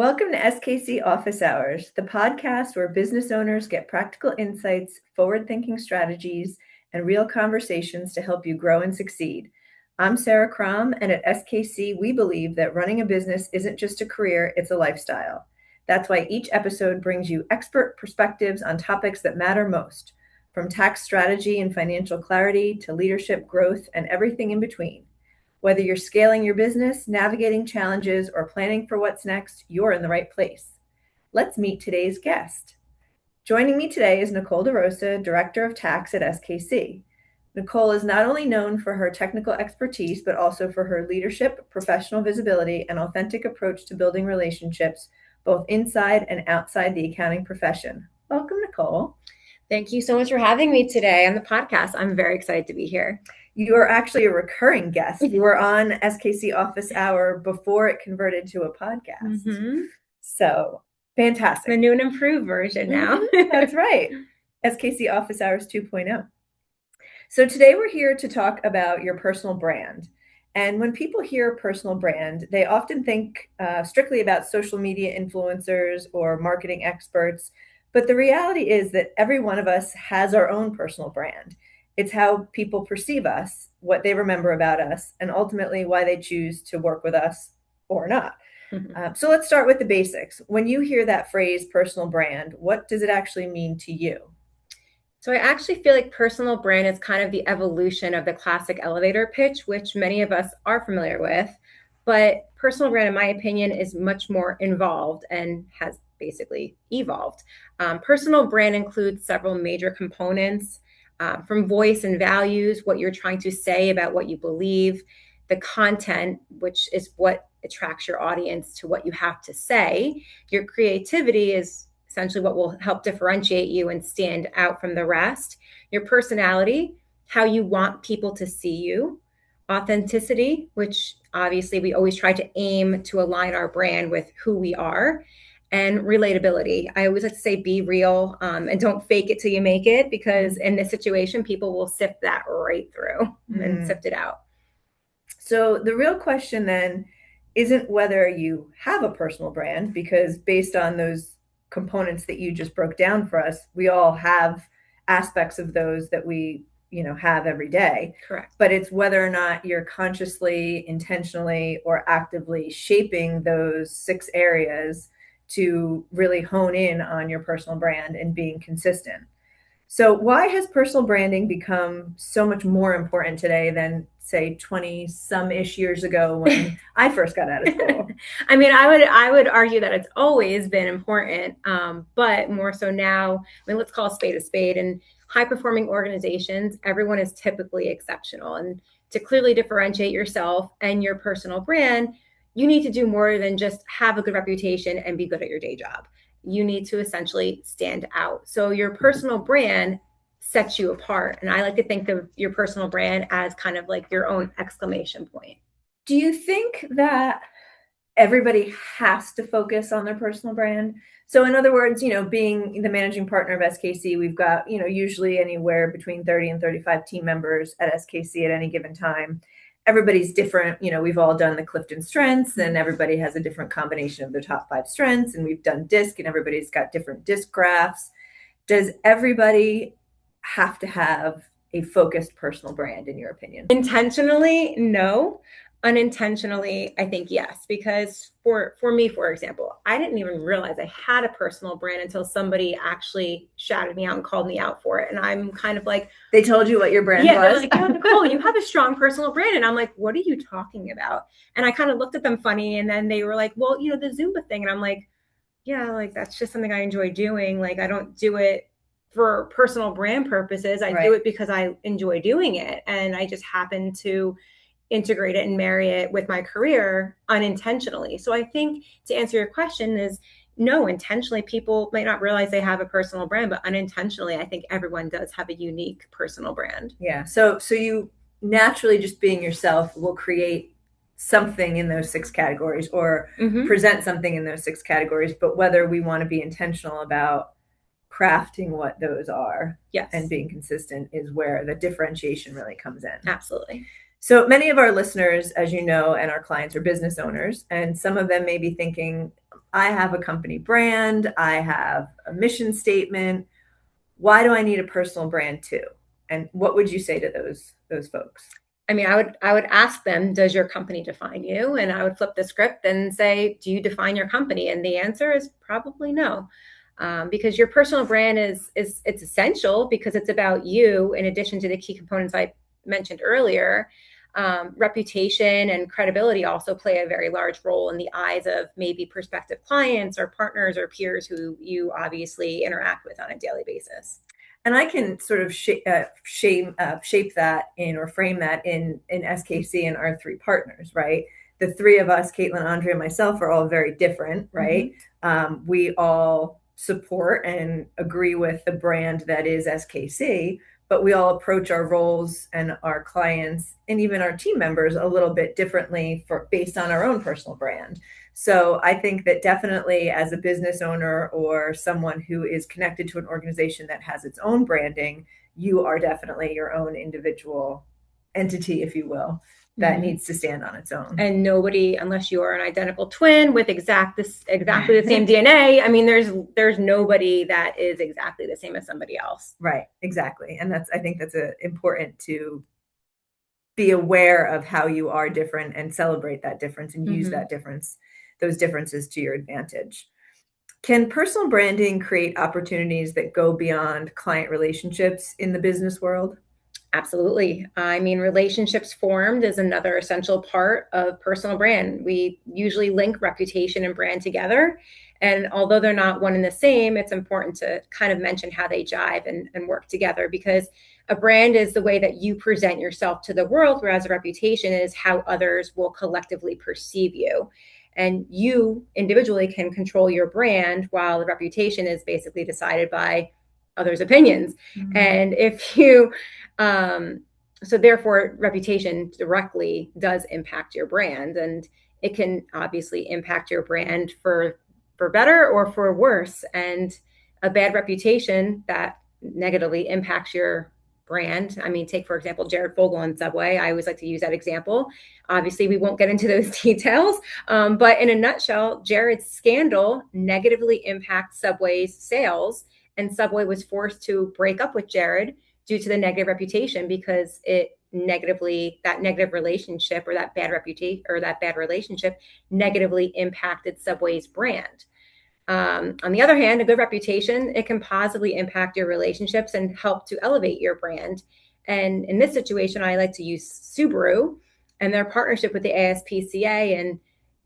Welcome to SKC Office Hours, the podcast where business owners get practical insights, forward-thinking strategies, and real conversations to help you grow and succeed. I'm Sarah Crom, and at SKC, we believe that running a business isn't just a career, it's a lifestyle. That's why each episode brings you expert perspectives on topics that matter most, from tax strategy and financial clarity to leadership growth and everything in between. Whether you're scaling your business, navigating challenges, or planning for what's next, you're in the right place. Let's meet today's guest. Joining me today is Nicole DeRosa, Director of Tax at SKC. Nicole is not only known for her technical expertise, but also for her leadership, professional visibility, and authentic approach to building relationships, both inside and outside the accounting profession. Welcome, Nicole. Thank you so much for having me today on the podcast. I'm very excited to be here. You are actually a recurring guest. You were on SKC Office Hour before it converted to a podcast. Mm-hmm. So fantastic. The new and improved version now. That's right. SKC Office Hours 2.0. So today we're here to talk about your personal brand. And when people hear personal brand, they often think strictly about social media influencers or marketing experts. But the reality is that every one of us has our own personal brand. It's how people perceive us, what they remember about us, and ultimately why they choose to work with us or not. Mm-hmm. So let's start with the basics. When you hear that phrase, personal brand, what does it actually mean to you? So I actually feel like personal brand is kind of the evolution of the classic elevator pitch, which many of us are familiar with. But personal brand, in my opinion, is much more involved and has basically evolved. Personal brand includes several major components. From voice and values, what you're trying to say about what you believe, the content, which is what attracts your audience to what you have to say. Your creativity is essentially what will help differentiate you and stand out from the rest. Your personality, how you want people to see you. Authenticity, which obviously we always try to aim to align our brand with who we are. And relatability. I always like to say be real and don't fake it till you make it, because in this situation, people will sift that right through and sift it out. So the real question then isn't whether you have a personal brand, because based on those components that you just broke down for us, we all have aspects of those that we have every day. Correct. But it's whether or not you're consciously, intentionally, or actively shaping those 6 areas to really hone in on your personal brand and being consistent. So why has personal branding become so much more important today than, say, 20-some-ish years ago when I first got out of school? I mean, I would argue that it's always been important, but more so now. I mean, let's call a spade. In high-performing organizations, everyone is typically exceptional. And to clearly differentiate yourself and your personal brand, you need to do more than just have a good reputation and be good at your day job. You need to essentially stand out. So your personal brand sets you apart. And I like to think of your personal brand as kind of like your own exclamation point. Do you think that everybody has to focus on their personal brand? So in other words, being the managing partner of SKC, we've got, usually anywhere between 30 and 35 team members at SKC at any given time. Everybody's different. We've all done the Clifton strengths, and everybody has a different combination of their top 5 strengths. And we've done DISC, and everybody's got different DISC graphs. Does everybody have to have a focused personal brand, in your opinion? Intentionally, no. Unintentionally, I think yes, because for me, for example, I didn't even realize I had a personal brand until somebody actually shouted me out and called me out for it. And I'm kind of like, they told you what your brand was? They're like, yeah, Nicole, you have a strong personal brand. And I'm like, what are you talking about? And I kind of looked at them funny, and then they were like, well, the Zumba thing. And I'm like, yeah, like that's just something I enjoy doing. Like I don't do it for personal brand purposes. I do it because I enjoy doing it. And I just happen to integrate it and marry it with my career unintentionally. So I think to answer your question is no, intentionally people might not realize they have a personal brand, but unintentionally, I think everyone does have a unique personal brand. Yeah. So you naturally, just being yourself, will create something in those 6 categories or present something in those 6 categories. But whether we want to be intentional about crafting what those are and being consistent is where the differentiation really comes in. Absolutely. So many of our listeners, as you know, and our clients are business owners, and some of them may be thinking, I have a company brand, I have a mission statement. Why do I need a personal brand too? And what would you say to those folks? I mean, I would ask them, does your company define you? And I would flip the script and say, do you define your company? And the answer is probably no. Because your personal brand is it's essential because it's about you in addition to the key components I mentioned earlier. Reputation and credibility also play a very large role in the eyes of maybe prospective clients or partners or peers who you obviously interact with on a daily basis. And I can sort of shape that in or frame that in SKC and our three partners, right? The three of us, Caitlin, Andrea, and myself, are all very different, right? We all support and agree with the brand that is SKC, but we all approach our roles and our clients and even our team members a little bit differently based on our own personal brand. So I think that definitely as a business owner or someone who is connected to an organization that has its own branding, you are definitely your own individual entity, if you will, that needs to stand on its own. And nobody, unless you are an identical twin with exactly the same DNA, I mean, there's nobody that is exactly the same as somebody else. Right, exactly. And I think that's important to be aware of how you are different and celebrate that difference and use that difference, those differences to your advantage. Can personal branding create opportunities that go beyond client relationships in the business world? Absolutely. I mean, relationships formed is another essential part of personal brand. We usually link reputation and brand together. And although they're not one and the same, it's important to kind of mention how they jive and work together, because a brand is the way that you present yourself to the world, whereas a reputation is how others will collectively perceive you. And you individually can control your brand, while the reputation is basically decided by others' opinions. And if you, so therefore, reputation directly does impact your brand, and it can obviously impact your brand for better or for worse. And a bad reputation that negatively impacts your brand. I mean, take, for example, Jared Fogle on Subway. I always like to use that example. Obviously, we won't get into those details, but in a nutshell, Jared's scandal negatively impacts Subway's sales, and Subway was forced to break up with Jared due to the negative reputation, because that negative relationship or that bad reputation or that bad relationship negatively impacted Subway's brand. On the other hand, a good reputation, it can positively impact your relationships and help to elevate your brand. And in this situation, I like to use Subaru and their partnership with the ASPCA. And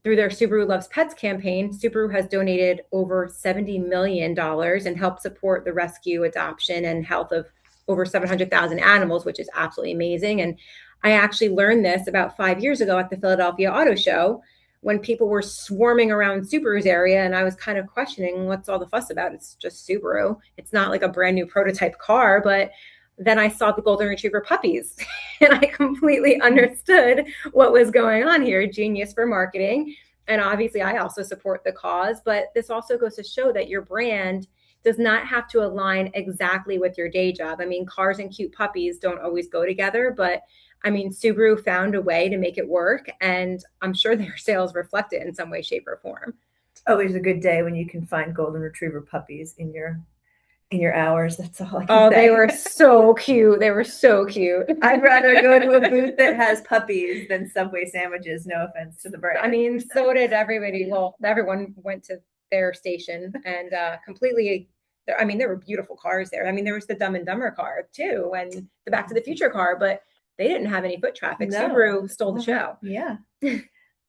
through their Subaru Loves Pets campaign, Subaru has donated over $70 million and helped support the rescue, adoption, and health of over 700,000 animals, which is absolutely amazing. And I actually learned this about 5 years ago at the Philadelphia Auto Show, when people were swarming around Subaru's area, and I was kind of questioning, what's all the fuss about? It's just Subaru. It's not like a brand new prototype car. But then I saw the Golden Retriever puppies and I completely understood what was going on here. Genius for marketing. And obviously I also support the cause, but this also goes to show that your brand does not have to align exactly with your day job. I mean, cars and cute puppies don't always go together, but I mean, Subaru found a way to make it work, and I'm sure their sales reflect it in some way, shape, or form. It's always a good day when you can find Golden Retriever puppies in your hours. That's all I can say. They were so cute. They were so cute. I'd rather go to a booth that has puppies than Subway sandwiches. No offense to the brand. I mean, so did everybody. Well, everyone went to their station and completely. I mean, there were beautiful cars there. I mean, there was the Dumb and Dumber car too, and the Back to the Future car, but they didn't have any foot traffic. No. Subaru stole the show. Yeah.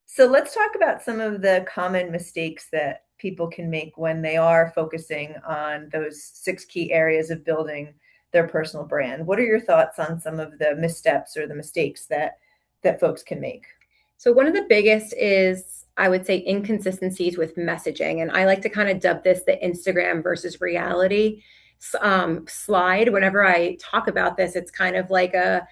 So let's talk about some of the common mistakes that people can make when they are focusing on those 6 key areas of building their personal brand. What are your thoughts on some of the missteps or the mistakes that folks can make? So one of the biggest is, I would say, inconsistencies with messaging. And I like to kind of dub this the Instagram versus reality slide. Whenever I talk about this, it's kind of like I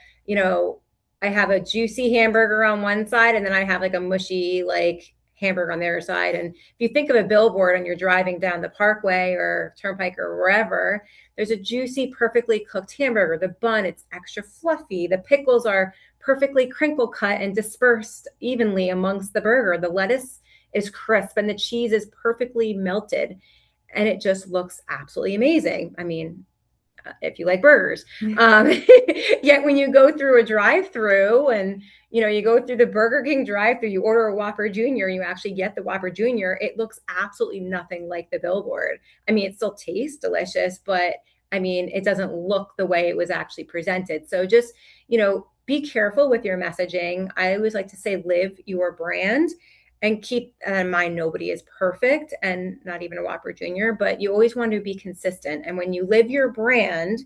have a juicy hamburger on one side, and then I have like a mushy, like, hamburger on the other side. And if you think of a billboard and you're driving down the Parkway or Turnpike or wherever, there's a juicy, perfectly cooked hamburger. The bun, it's extra fluffy. The pickles are perfectly crinkle cut and dispersed evenly amongst the burger. The lettuce is crisp and the cheese is perfectly melted. And it just looks absolutely amazing. I mean, if you like burgers. Yet when you go through a drive-through and you go through the Burger King drive-through, you order a Whopper Jr., you actually get the Whopper Jr., it looks absolutely nothing like the billboard. I mean, it still tastes delicious, but I mean, it doesn't look the way it was actually presented. So just, be careful with your messaging. I always like to say, live your brand. And keep in mind, nobody is perfect, and not even a Whopper Jr., but you always want to be consistent. And when you live your brand,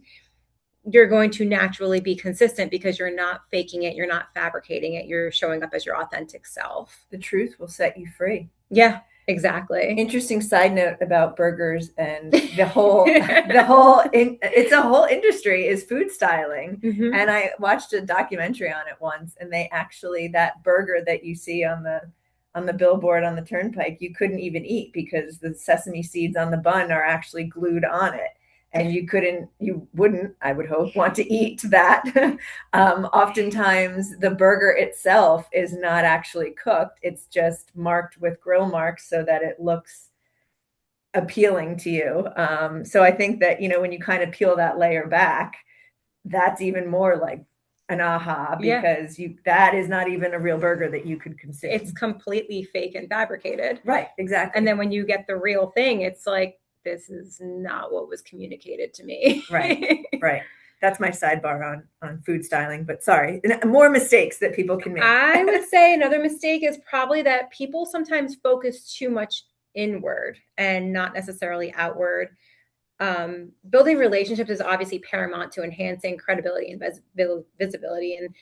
you're going to naturally be consistent because you're not faking it. You're not fabricating it. You're showing up as your authentic self. The truth will set you free. Yeah, exactly. Interesting side note about burgers and it's a whole industry is food styling. Mm-hmm. And I watched a documentary on it once, and they actually, that burger that you see on the billboard on the turnpike, you couldn't even eat because the sesame seeds on the bun are actually glued on it. And you wouldn't, I would hope, want to eat that. Oftentimes the burger itself is not actually cooked. It's just marked with grill marks so that it looks appealing to you. So I think that, when you kind of peel that layer back, that's even more like an aha, because that is not even a real burger that you could consume. It's completely fake and fabricated. Right, exactly. And then when you get the real thing, it's like, this is not what was communicated to me. Right. That's my sidebar on food styling, but sorry, more mistakes that people can make. I would say another mistake is probably that people sometimes focus too much inward and not necessarily outward. Building relationships is obviously paramount to enhancing credibility and visibility, and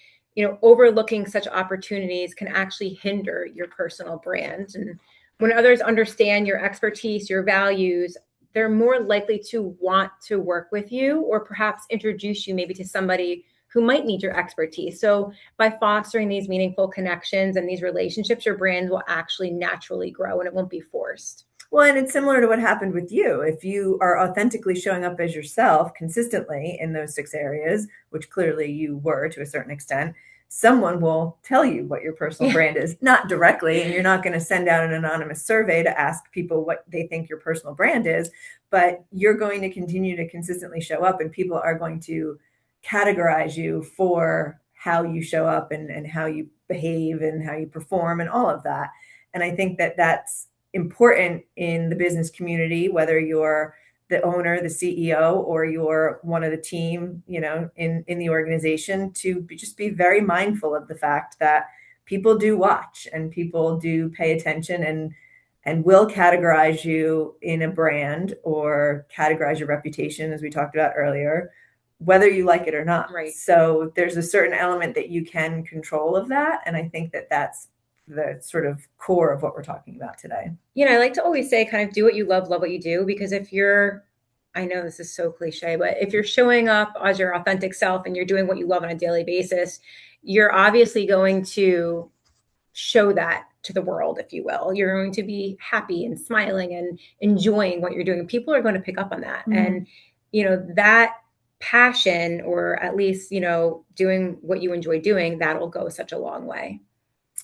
overlooking such opportunities can actually hinder your personal brand. And when others understand your expertise, your values, they're more likely to want to work with you, or perhaps introduce you maybe to somebody who might need your expertise. So by fostering these meaningful connections and these relationships, your brand will actually naturally grow and it won't be forced. Well, and it's similar to what happened with you. If you are authentically showing up as yourself consistently in those 6 areas, which clearly you were to a certain extent, someone will tell you what your personal brand is, not directly, and you're not going to send out an anonymous survey to ask people what they think your personal brand is, but you're going to continue to consistently show up, and people are going to categorize you for how you show up and how you behave and how you perform and all of that. And I think that that's important in the business community, whether you're the owner, the CEO, or you're one of the team, in the organization, to just be very mindful of the fact that people do watch and people do pay attention and will categorize you in a brand or categorize your reputation, as we talked about earlier, whether you like it or not. Right. So there's a certain element that you can control of that. And I think that that's the sort of core of what we're talking about today. I like to always say, kind of do what you love what you do, because if you're, I know this is so cliche, but if you're showing up as your authentic self and you're doing what you love on a daily basis, you're obviously going to show that to the world, if you will. You're going to be happy and smiling and enjoying what you're doing. People are going to pick up on that. Mm-hmm. And, that passion, or at least, doing what you enjoy doing, that'll go such a long way.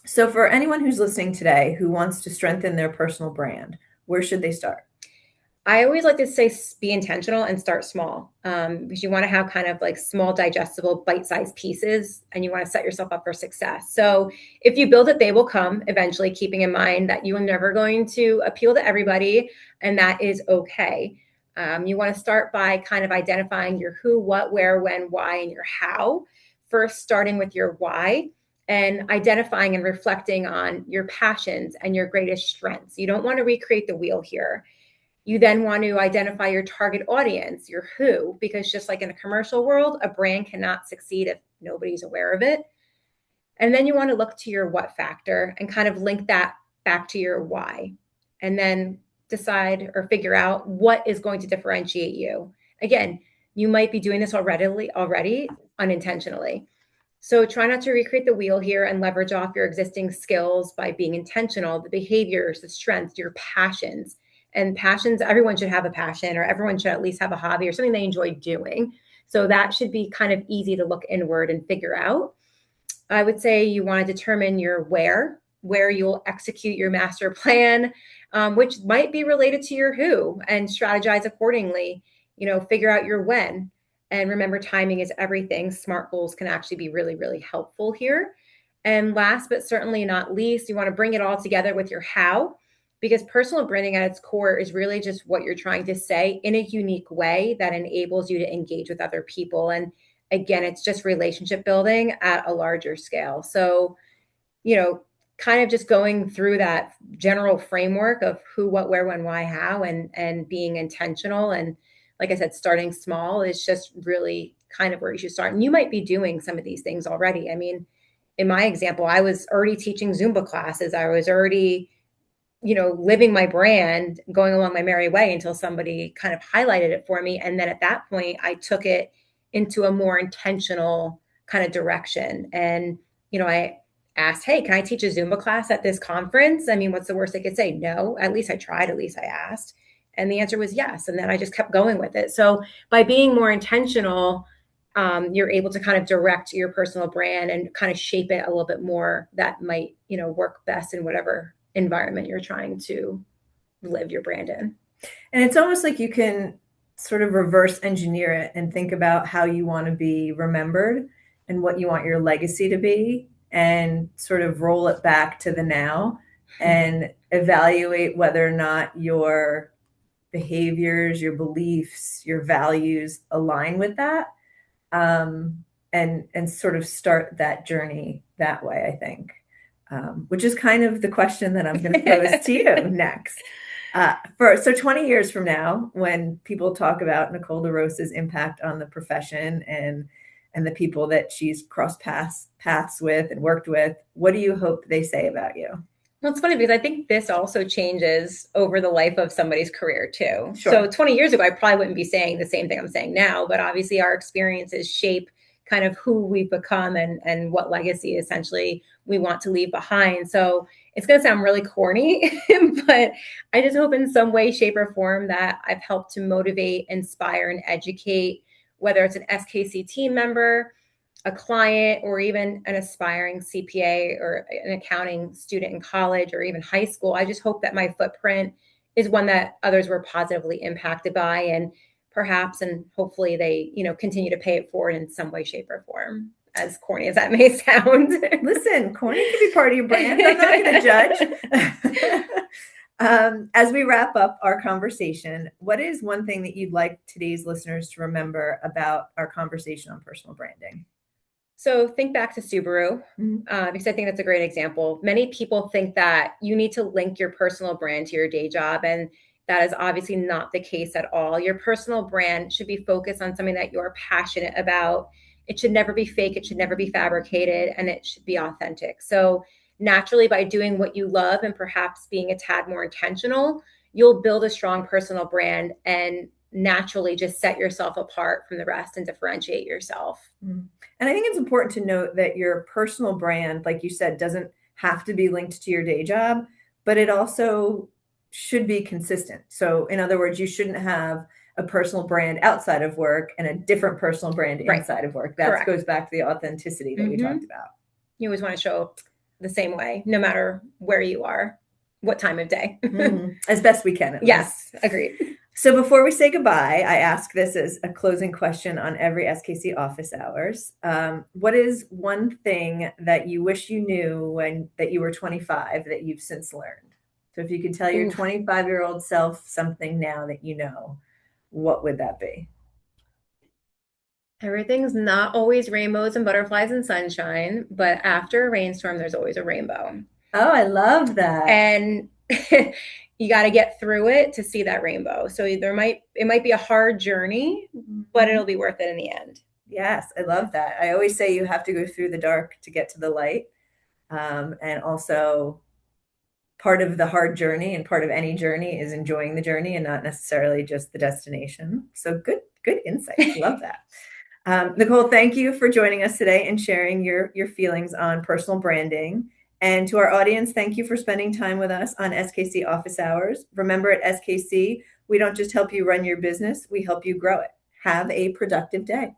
So for anyone who's listening today who wants to strengthen their personal brand, where should they start? I always like to say, be intentional and start small, because you want to have kind of like small, digestible, bite-sized pieces, and you want to set yourself up for success. So if you build it, they will come eventually, keeping in mind that you are never going to appeal to everybody, and that is okay. You want to start by kind of identifying your who, what, where, when, why, and your how. First, starting with your why, and identifying and reflecting on your passions and your greatest strengths. You don't want to recreate the wheel here. You then want to identify your target audience, your who, because just like in a commercial world, a brand cannot succeed if nobody's aware of it. And then you want to look to your what factor and kind of link that back to your why, and then decide or figure out what is going to differentiate you. Again, you might be doing this already unintentionally. So try not to recreate the wheel here, and leverage off your existing skills by being intentional, the behaviors, the strengths, your passions. And passions, everyone should have a passion, or everyone should at least have a hobby or something they enjoy doing. So that should be kind of easy to look inward and figure out. I would say you want to determine your where, where you'll execute your master plan, which might be related to your who, and strategize accordingly. Figure out your when. And remember, timing is everything. SMART goals can actually be really, really helpful here. And last but certainly not least, you want to bring it all together with your how, because personal branding at its core is really just what you're trying to say in a unique way that enables you to engage with other people. And again, it's just relationship building at a larger scale. So, kind of just going through that general framework of who, what, where, when, why, how, and being intentional. And like I said, starting small is just really kind of where you should start. And you might be doing some of these things already. I mean, in my example, I was already teaching Zumba classes. I was already, living my brand, going along my merry way until somebody kind of highlighted it for me. And then at that point, I took it into a more intentional kind of direction. And, I asked, hey, can I teach a Zumba class at this conference? I mean, what's the worst they could say? No. At least I tried. At least I asked. And the answer was yes. And then I just kept going with it. So by being more intentional, you're able to kind of direct your personal brand and kind of shape it a little bit more that might, work best in whatever environment you're trying to live your brand in. And it's almost like you can sort of reverse engineer it and think about how you want to be remembered and what you want your legacy to be, and sort of roll it back to the now and evaluate whether or not your behaviors, your beliefs, your values align with that. And sort of start that journey that way, I think, which is kind of the question that I'm going to pose to you next. So 20 years from now, when people talk about Nicole DeRosa's impact on the profession and the people that she's crossed paths with and worked with, what do you hope they say about you? Well, it's funny because I think this also changes over the life of somebody's career too. Sure. So 20 years ago, I probably wouldn't be saying the same thing I'm saying now, but obviously our experiences shape kind of who we've become and what legacy essentially we want to leave behind. So it's going to sound really corny, but I just hope in some way, shape, or form that I've helped to motivate, inspire, and educate, whether it's an SKC team member, a client, or even an aspiring CPA or an accounting student in college or even high school. I just hope that my footprint is one that others were positively impacted by, and perhaps and hopefully they, continue to pay it forward in some way, shape, or form. As corny as that may sound. Listen, corny can be part of your brand. I'm not going to judge. As we wrap up our conversation, what is one thing that you'd like today's listeners to remember about our conversation on personal branding? So think back to Subaru, because I think that's a great example. Many people think that you need to link your personal brand to your day job, and that is obviously not the case at all. Your personal brand should be focused on something that you're passionate about. It should never be fake. It should never be fabricated, and it should be authentic. So naturally, by doing what you love and perhaps being a tad more intentional, you'll build a strong personal brand and naturally just set yourself apart from the rest and differentiate yourself. And I think it's important to note that your personal brand, like you said, doesn't have to be linked to your day job, but it also should be consistent. So in other words, you shouldn't have a personal brand outside of work and a different personal brand inside of work. That goes back to the authenticity that we talked about. You always want to show up the same way, no matter where you are, what time of day. As best we can. Yes, agreed. So before we say goodbye, I ask this as a closing question on every SKC office hours. What is one thing that you wish you knew that you were 25 that you've since learned? So if you could tell your 25-year-old self something now that you know, what would that be? Everything's not always rainbows and butterflies and sunshine, but after a rainstorm, there's always a rainbow. Oh, I love that. And you got to get through it to see that rainbow. So it might be a hard journey, but it'll be worth it in the end. Yes, I love that. I always say you have to go through the dark to get to the light. And also part of the hard journey and part of any journey is enjoying the journey and not necessarily just the destination. So good insight. Love that. Nicole, thank you for joining us today and sharing your feelings on personal branding. And to our audience, thank you for spending time with us on SKC Office Hours. Remember, at SKC, we don't just help you run your business, we help you grow it. Have a productive day.